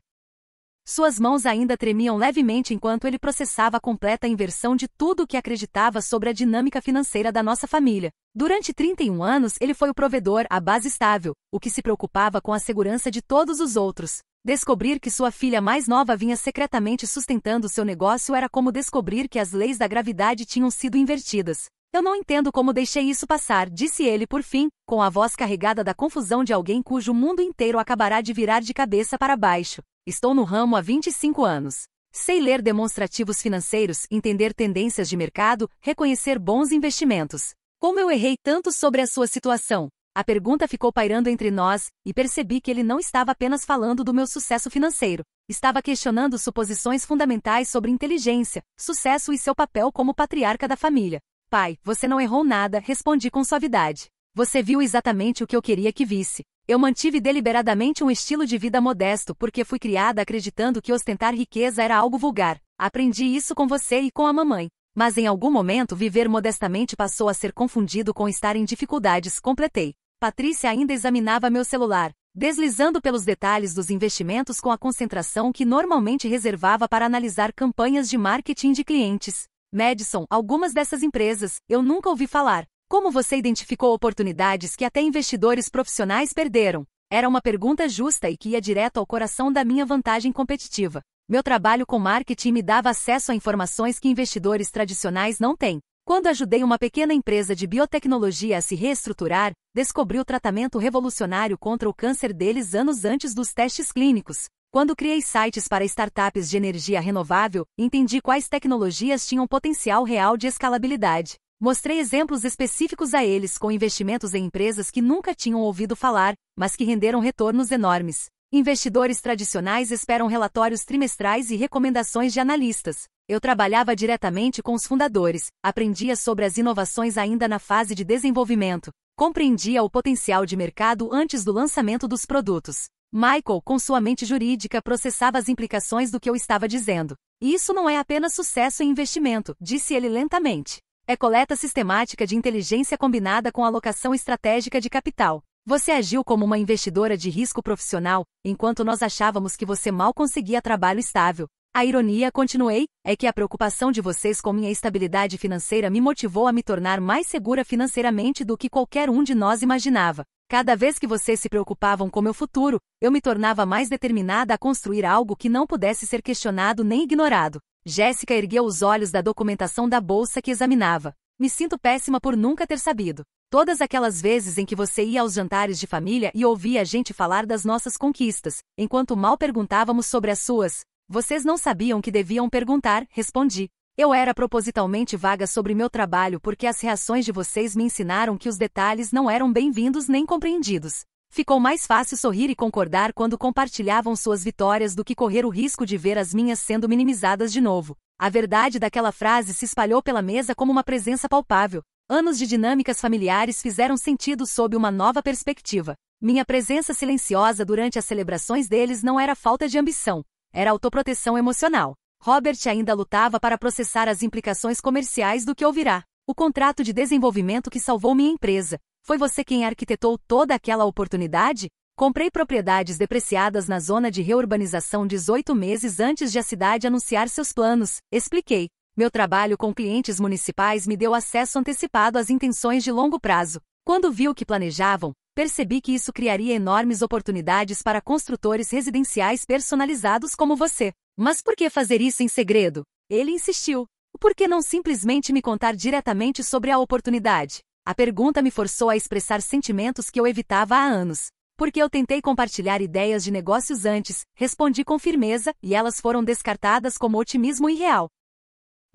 Suas mãos ainda tremiam levemente enquanto ele processava a completa inversão de tudo o que acreditava sobre a dinâmica financeira da nossa família. Durante 31 anos, ele foi o provedor, a base estável, o que se preocupava com a segurança de todos os outros. Descobrir que sua filha mais nova vinha secretamente sustentando seu negócio era como descobrir que as leis da gravidade tinham sido invertidas. Eu não entendo como deixei isso passar, disse ele por fim, com a voz carregada da confusão de alguém cujo mundo inteiro acabará de virar de cabeça para baixo. Estou no ramo há 25 anos. Sei ler demonstrativos financeiros, entender tendências de mercado, reconhecer bons investimentos. Como eu errei tanto sobre a sua situação? A pergunta ficou pairando entre nós, e percebi que ele não estava apenas falando do meu sucesso financeiro. Estava questionando suposições fundamentais sobre inteligência, sucesso e seu papel como patriarca da família. Pai, você não errou nada, respondi com suavidade. Você viu exatamente o que eu queria que visse. Eu mantive deliberadamente um estilo de vida modesto porque fui criada acreditando que ostentar riqueza era algo vulgar. Aprendi isso com você e com a mamãe. Mas em algum momento viver modestamente passou a ser confundido com estar em dificuldades, completei. Patrícia ainda examinava meu celular, deslizando pelos detalhes dos investimentos com a concentração que normalmente reservava para analisar campanhas de marketing de clientes. Madison, algumas dessas empresas, eu nunca ouvi falar. Como você identificou oportunidades que até investidores profissionais perderam? Era uma pergunta justa e que ia direto ao coração da minha vantagem competitiva. Meu trabalho com marketing me dava acesso a informações que investidores tradicionais não têm. Quando ajudei uma pequena empresa de biotecnologia a se reestruturar, descobri o tratamento revolucionário contra o câncer deles anos antes dos testes clínicos. Quando criei sites para startups de energia renovável, entendi quais tecnologias tinham potencial real de escalabilidade. Mostrei exemplos específicos a eles com investimentos em empresas que nunca tinham ouvido falar, mas que renderam retornos enormes. Investidores tradicionais esperam relatórios trimestrais e recomendações de analistas. Eu trabalhava diretamente com os fundadores, aprendia sobre as inovações ainda na fase de desenvolvimento, compreendia o potencial de mercado antes do lançamento dos produtos. Michael, com sua mente jurídica, processava as implicações do que eu estava dizendo. E isso não é apenas sucesso em investimento, disse ele lentamente. É coleta sistemática de inteligência combinada com alocação estratégica de capital. Você agiu como uma investidora de risco profissional, enquanto nós achávamos que você mal conseguia trabalho estável. A ironia, continuei, é que a preocupação de vocês com minha estabilidade financeira me motivou a me tornar mais segura financeiramente do que qualquer um de nós imaginava. Cada vez que vocês se preocupavam com meu futuro, eu me tornava mais determinada a construir algo que não pudesse ser questionado nem ignorado. Jéssica ergueu os olhos da documentação da bolsa que examinava. Me sinto péssima por nunca ter sabido. Todas aquelas vezes em que você ia aos jantares de família e ouvia a gente falar das nossas conquistas, enquanto mal perguntávamos sobre as suas, vocês não sabiam que deviam perguntar, respondi. Eu era propositalmente vaga sobre meu trabalho porque as reações de vocês me ensinaram que os detalhes não eram bem-vindos nem compreendidos. Ficou mais fácil sorrir e concordar quando compartilhavam suas vitórias do que correr o risco de ver as minhas sendo minimizadas de novo. A verdade daquela frase se espalhou pela mesa como uma presença palpável. Anos de dinâmicas familiares fizeram sentido sob uma nova perspectiva. Minha presença silenciosa durante as celebrações deles não era falta de ambição, era autoproteção emocional. Robert ainda lutava para processar as implicações comerciais do que ouvirá. O contrato de desenvolvimento que salvou minha empresa. Foi você quem arquitetou toda aquela oportunidade? Comprei propriedades depreciadas na zona de reurbanização 18 meses antes de a cidade anunciar seus planos, expliquei. Meu trabalho com clientes municipais me deu acesso antecipado às intenções de longo prazo. Quando vi o que planejavam, percebi que isso criaria enormes oportunidades para construtores residenciais personalizados como você. Mas por que fazer isso em segredo? Ele insistiu. Por que não simplesmente me contar diretamente sobre a oportunidade? A pergunta me forçou a expressar sentimentos que eu evitava há anos. Porque eu tentei compartilhar ideias de negócios antes, respondi com firmeza, e elas foram descartadas como otimismo irreal.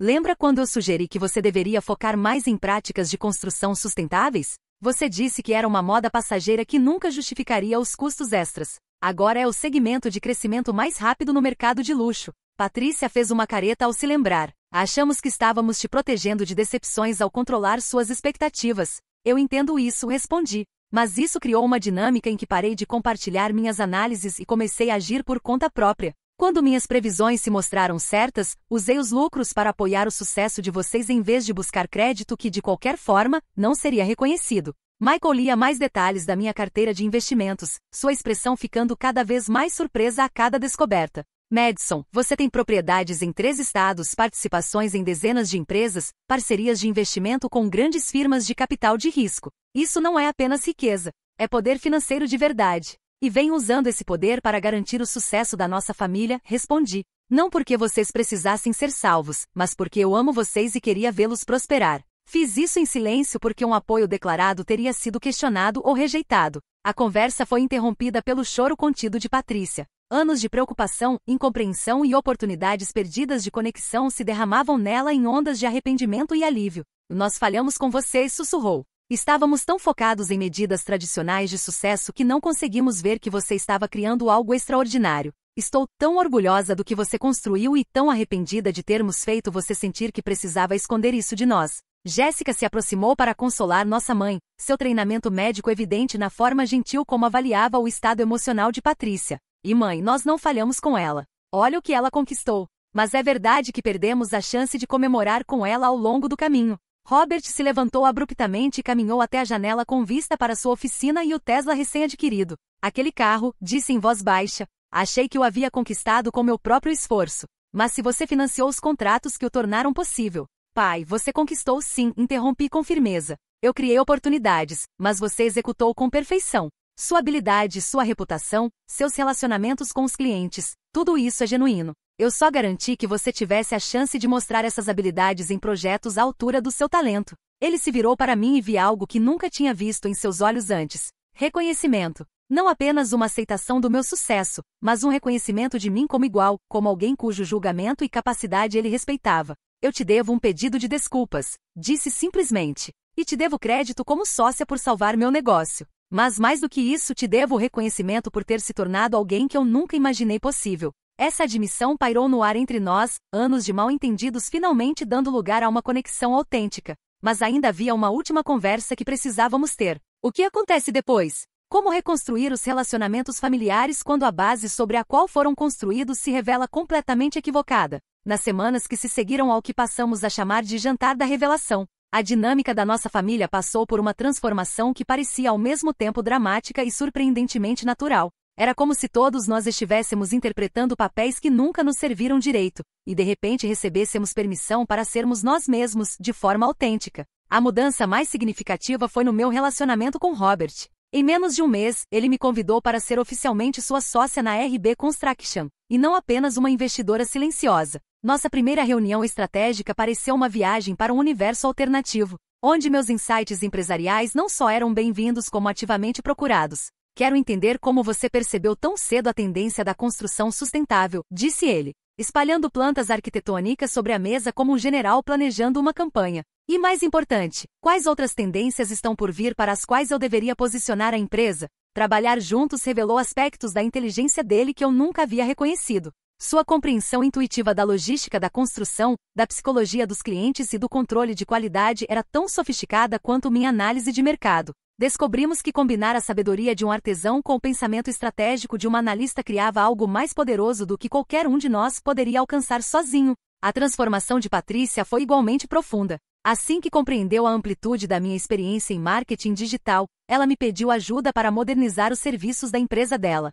Lembra quando eu sugeri que você deveria focar mais em práticas de construção sustentáveis? Você disse que era uma moda passageira que nunca justificaria os custos extras. Agora é o segmento de crescimento mais rápido no mercado de luxo. Patrícia fez uma careta ao se lembrar. Achamos que estávamos te protegendo de decepções ao controlar suas expectativas. Eu entendo isso, respondi. Mas isso criou uma dinâmica em que parei de compartilhar minhas análises e comecei a agir por conta própria. Quando minhas previsões se mostraram certas, usei os lucros para apoiar o sucesso de vocês em vez de buscar crédito que, de qualquer forma, não seria reconhecido. Michael lia mais detalhes da minha carteira de investimentos, sua expressão ficando cada vez mais surpresa a cada descoberta. Madison, você tem propriedades em 3 estados, participações em dezenas de empresas, parcerias de investimento com grandes firmas de capital de risco. Isso não é apenas riqueza, é poder financeiro de verdade. E venho usando esse poder para garantir o sucesso da nossa família, respondi. Não porque vocês precisassem ser salvos, mas porque eu amo vocês e queria vê-los prosperar. Fiz isso em silêncio porque um apoio declarado teria sido questionado ou rejeitado. A conversa foi interrompida pelo choro contido de Patrícia. Anos de preocupação, incompreensão e oportunidades perdidas de conexão se derramavam nela em ondas de arrependimento e alívio. Nós falhamos com você, sussurrou. Estávamos tão focados em medidas tradicionais de sucesso que não conseguimos ver que você estava criando algo extraordinário. Estou tão orgulhosa do que você construiu e tão arrependida de termos feito você sentir que precisava esconder isso de nós. Jéssica se aproximou para consolar nossa mãe, seu treinamento médico evidente na forma gentil como avaliava o estado emocional de Patrícia. E mãe, nós não falhamos com ela. Olha o que ela conquistou. Mas é verdade que perdemos a chance de comemorar com ela ao longo do caminho. Robert se levantou abruptamente e caminhou até a janela com vista para sua oficina e o Tesla recém-adquirido. Aquele carro, disse em voz baixa, achei que o havia conquistado com meu próprio esforço. Mas se você financiou os contratos que o tornaram possível. Pai, você conquistou sim, interrompi com firmeza. Eu criei oportunidades, mas você executou com perfeição. Sua habilidade, sua reputação, seus relacionamentos com os clientes, tudo isso é genuíno. Eu só garanti que você tivesse a chance de mostrar essas habilidades em projetos à altura do seu talento. Ele se virou para mim e vi algo que nunca tinha visto em seus olhos antes. Reconhecimento. Não apenas uma aceitação do meu sucesso, mas um reconhecimento de mim como igual, como alguém cujo julgamento e capacidade ele respeitava. Eu te devo um pedido de desculpas, disse simplesmente. E te devo crédito como sócia por salvar meu negócio. Mas mais do que isso, te devo o reconhecimento por ter se tornado alguém que eu nunca imaginei possível. Essa admissão pairou no ar entre nós, anos de mal-entendidos finalmente dando lugar a uma conexão autêntica. Mas ainda havia uma última conversa que precisávamos ter. O que acontece depois? Como reconstruir os relacionamentos familiares quando a base sobre a qual foram construídos se revela completamente equivocada? Nas semanas que se seguiram ao que passamos a chamar de jantar da revelação, a dinâmica da nossa família passou por uma transformação que parecia ao mesmo tempo dramática e surpreendentemente natural. Era como se todos nós estivéssemos interpretando papéis que nunca nos serviram direito, e de repente recebêssemos permissão para sermos nós mesmos, de forma autêntica. A mudança mais significativa foi no meu relacionamento com Robert. Em menos de um mês, ele me convidou para ser oficialmente sua sócia na RB Construction, e não apenas uma investidora silenciosa. Nossa primeira reunião estratégica pareceu uma viagem para um universo alternativo, onde meus insights empresariais não só eram bem-vindos como ativamente procurados. Quero entender como você percebeu tão cedo a tendência da construção sustentável, disse ele, espalhando plantas arquitetônicas sobre a mesa como um general planejando uma campanha. E mais importante, quais outras tendências estão por vir para as quais eu deveria posicionar a empresa? Trabalhar juntos revelou aspectos da inteligência dele que eu nunca havia reconhecido. Sua compreensão intuitiva da logística da construção, da psicologia dos clientes e do controle de qualidade era tão sofisticada quanto minha análise de mercado. Descobrimos que combinar a sabedoria de um artesão com o pensamento estratégico de uma analista criava algo mais poderoso do que qualquer um de nós poderia alcançar sozinho. A transformação de Patrícia foi igualmente profunda. Assim que compreendeu a amplitude da minha experiência em marketing digital, ela me pediu ajuda para modernizar os serviços da empresa dela.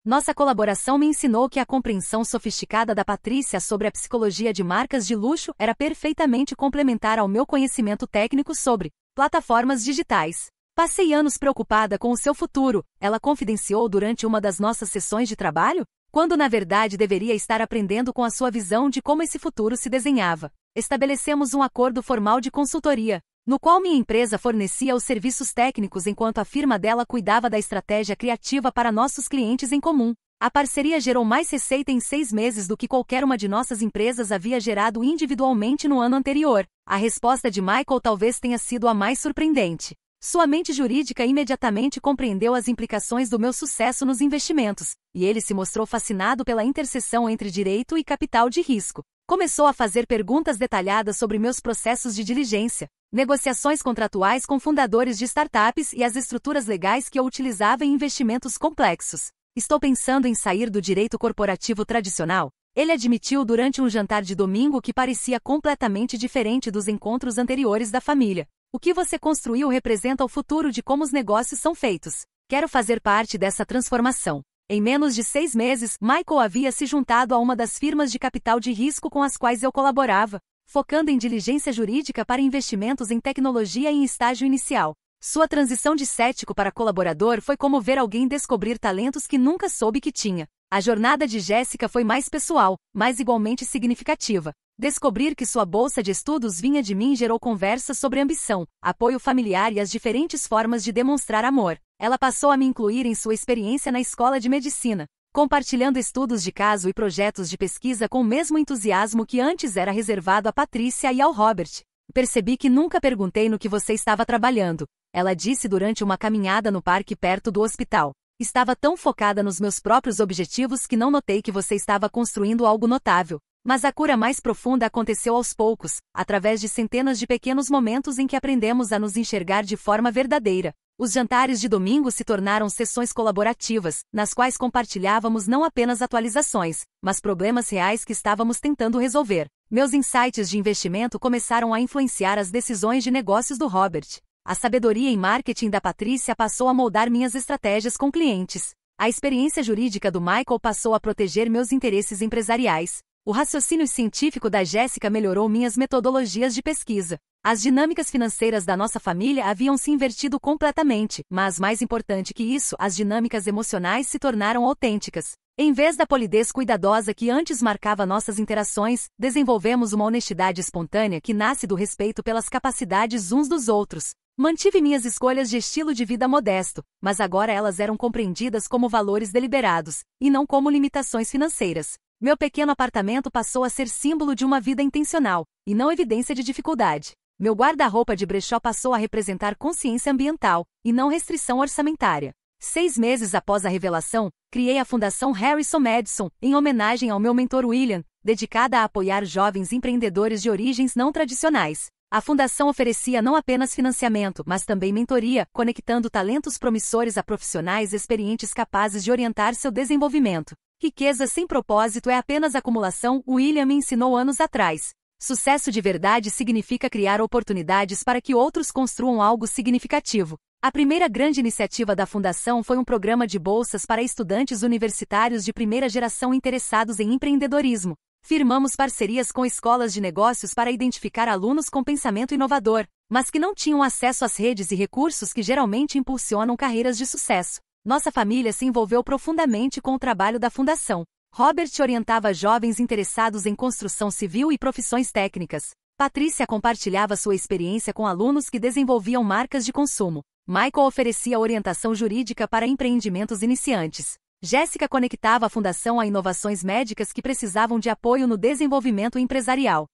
Nossa colaboração me ensinou que a compreensão sofisticada da Patrícia sobre a psicologia de marcas de luxo era perfeitamente complementar ao meu conhecimento técnico sobre plataformas digitais. Passei anos preocupada com o seu futuro, ela confidenciou durante uma das nossas sessões de trabalho, quando na verdade deveria estar aprendendo com a sua visão de como esse futuro se desenhava. Estabelecemos um acordo formal de consultoria, no qual minha empresa fornecia os serviços técnicos enquanto a firma dela cuidava da estratégia criativa para nossos clientes em comum. A parceria gerou mais receita em 6 meses do que qualquer uma de nossas empresas havia gerado individualmente no ano anterior. A resposta de Michael talvez tenha sido a mais surpreendente. Sua mente jurídica imediatamente compreendeu as implicações do meu sucesso nos investimentos, e ele se mostrou fascinado pela interseção entre direito e capital de risco. Começou a fazer perguntas detalhadas sobre meus processos de diligência, negociações contratuais com fundadores de startups e as estruturas legais que eu utilizava em investimentos complexos. Estou pensando em sair do direito corporativo tradicional. Ele admitiu durante um jantar de domingo que parecia completamente diferente dos encontros anteriores da família. O que você construiu representa o futuro de como os negócios são feitos. Quero fazer parte dessa transformação. Em menos de 6 meses, Michael havia se juntado a uma das firmas de capital de risco com as quais eu colaborava, focando em diligência jurídica para investimentos em tecnologia em estágio inicial. Sua transição de cético para colaborador foi como ver alguém descobrir talentos que nunca soube que tinha. A jornada de Jéssica foi mais pessoal, mas igualmente significativa. Descobrir que sua bolsa de estudos vinha de mim gerou conversas sobre ambição, apoio familiar e as diferentes formas de demonstrar amor. Ela passou a me incluir em sua experiência na escola de medicina, compartilhando estudos de caso e projetos de pesquisa com o mesmo entusiasmo que antes era reservado a Patrícia e ao Robert. Percebi que nunca perguntei no que você estava trabalhando, ela disse durante uma caminhada no parque perto do hospital. Estava tão focada nos meus próprios objetivos que não notei que você estava construindo algo notável. Mas a cura mais profunda aconteceu aos poucos, através de centenas de pequenos momentos em que aprendemos a nos enxergar de forma verdadeira. Os jantares de domingo se tornaram sessões colaborativas, nas quais compartilhávamos não apenas atualizações, mas problemas reais que estávamos tentando resolver. Meus insights de investimento começaram a influenciar as decisões de negócios do Robert. A sabedoria em marketing da Patrícia passou a moldar minhas estratégias com clientes. A experiência jurídica do Michael passou a proteger meus interesses empresariais. O raciocínio científico da Jéssica melhorou minhas metodologias de pesquisa. As dinâmicas financeiras da nossa família haviam se invertido completamente, mas mais importante que isso, as dinâmicas emocionais se tornaram autênticas. Em vez da polidez cuidadosa que antes marcava nossas interações, desenvolvemos uma honestidade espontânea que nasce do respeito pelas capacidades uns dos outros. Mantive minhas escolhas de estilo de vida modesto, mas agora elas eram compreendidas como valores deliberados, e não como limitações financeiras. Meu pequeno apartamento passou a ser símbolo de uma vida intencional, e não evidência de dificuldade. Meu guarda-roupa de brechó passou a representar consciência ambiental, e não restrição orçamentária. 6 meses após a revelação, criei a Fundação Harrison Madison, em homenagem ao meu mentor William, dedicada a apoiar jovens empreendedores de origens não tradicionais. A fundação oferecia não apenas financiamento, mas também mentoria, conectando talentos promissores a profissionais experientes capazes de orientar seu desenvolvimento. Riqueza sem propósito é apenas acumulação, William me ensinou anos atrás. Sucesso de verdade significa criar oportunidades para que outros construam algo significativo. A primeira grande iniciativa da Fundação foi um programa de bolsas para estudantes universitários de primeira geração interessados em empreendedorismo. Firmamos parcerias com escolas de negócios para identificar alunos com pensamento inovador, mas que não tinham acesso às redes e recursos que geralmente impulsionam carreiras de sucesso. Nossa família se envolveu profundamente com o trabalho da Fundação. Robert orientava jovens interessados em construção civil e profissões técnicas. Patrícia compartilhava sua experiência com alunos que desenvolviam marcas de consumo. Michael oferecia orientação jurídica para empreendimentos iniciantes. Jéssica conectava a Fundação a inovações médicas que precisavam de apoio no desenvolvimento empresarial.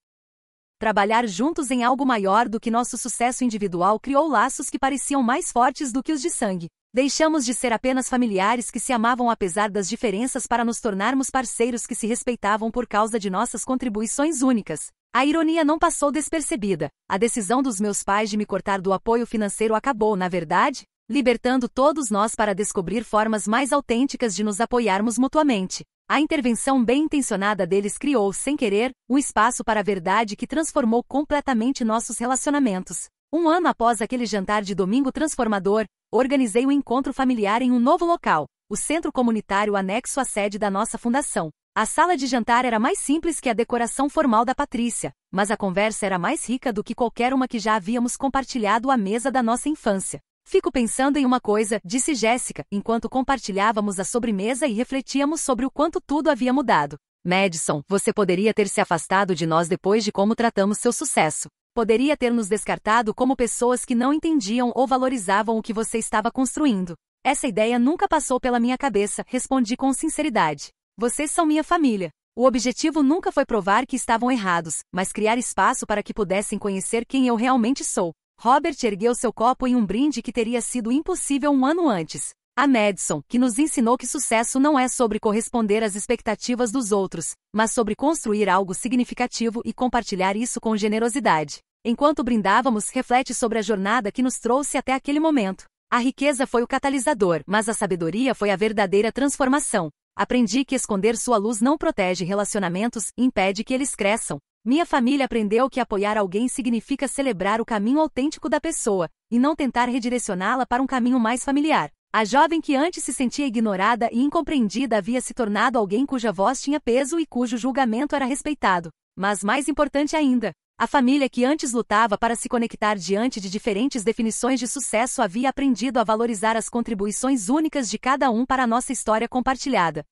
Trabalhar juntos em algo maior do que nosso sucesso individual criou laços que pareciam mais fortes do que os de sangue. Deixamos de ser apenas familiares que se amavam apesar das diferenças para nos tornarmos parceiros que se respeitavam por causa de nossas contribuições únicas. A ironia não passou despercebida. A decisão dos meus pais de me cortar do apoio financeiro acabou, na verdade, libertando todos nós para descobrir formas mais autênticas de nos apoiarmos mutuamente. A intervenção bem-intencionada deles criou, sem querer, um espaço para a verdade que transformou completamente nossos relacionamentos. Um ano após aquele jantar de domingo transformador, organizei um encontro familiar em um novo local, o centro comunitário anexo à sede da nossa fundação. A sala de jantar era mais simples que a decoração formal da Patrícia, mas a conversa era mais rica do que qualquer uma que já havíamos compartilhado à mesa da nossa infância. Fico pensando em uma coisa, disse Jéssica, enquanto compartilhávamos a sobremesa e refletíamos sobre o quanto tudo havia mudado. Madison, você poderia ter se afastado de nós depois de como tratamos seu sucesso. Poderia ter nos descartado como pessoas que não entendiam ou valorizavam o que você estava construindo. Essa ideia nunca passou pela minha cabeça, respondi com sinceridade. Vocês são minha família. O objetivo nunca foi provar que estavam errados, mas criar espaço para que pudessem conhecer quem eu realmente sou. Robert ergueu seu copo em um brinde que teria sido impossível um ano antes. A Madison, que nos ensinou que sucesso não é sobre corresponder às expectativas dos outros, mas sobre construir algo significativo e compartilhar isso com generosidade. Enquanto brindávamos, reflete sobre a jornada que nos trouxe até aquele momento. A riqueza foi o catalisador, mas a sabedoria foi a verdadeira transformação. Aprendi que esconder sua luz não protege relacionamentos, impede que eles cresçam. Minha família aprendeu que apoiar alguém significa celebrar o caminho autêntico da pessoa, e não tentar redirecioná-la para um caminho mais familiar. A jovem que antes se sentia ignorada e incompreendida havia se tornado alguém cuja voz tinha peso e cujo julgamento era respeitado. Mas mais importante ainda, a família que antes lutava para se conectar diante de diferentes definições de sucesso havia aprendido a valorizar as contribuições únicas de cada um para a nossa história compartilhada.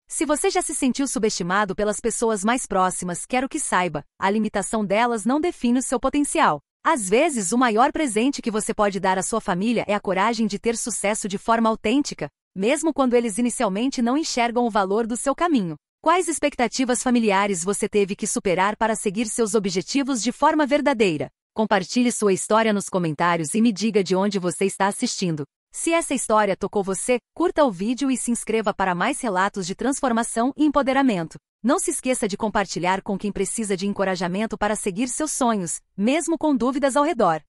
Se você já se sentiu subestimado pelas pessoas mais próximas, quero que saiba, a limitação delas não define o seu potencial. Às vezes, o maior presente que você pode dar à sua família é a coragem de ter sucesso de forma autêntica, mesmo quando eles inicialmente não enxergam o valor do seu caminho. Quais expectativas familiares você teve que superar para seguir seus objetivos de forma verdadeira? Compartilhe sua história nos comentários e me diga de onde você está assistindo. Se essa história tocou você, curta o vídeo e se inscreva para mais relatos de transformação e empoderamento. Não se esqueça de compartilhar com quem precisa de encorajamento para seguir seus sonhos, mesmo com dúvidas ao redor.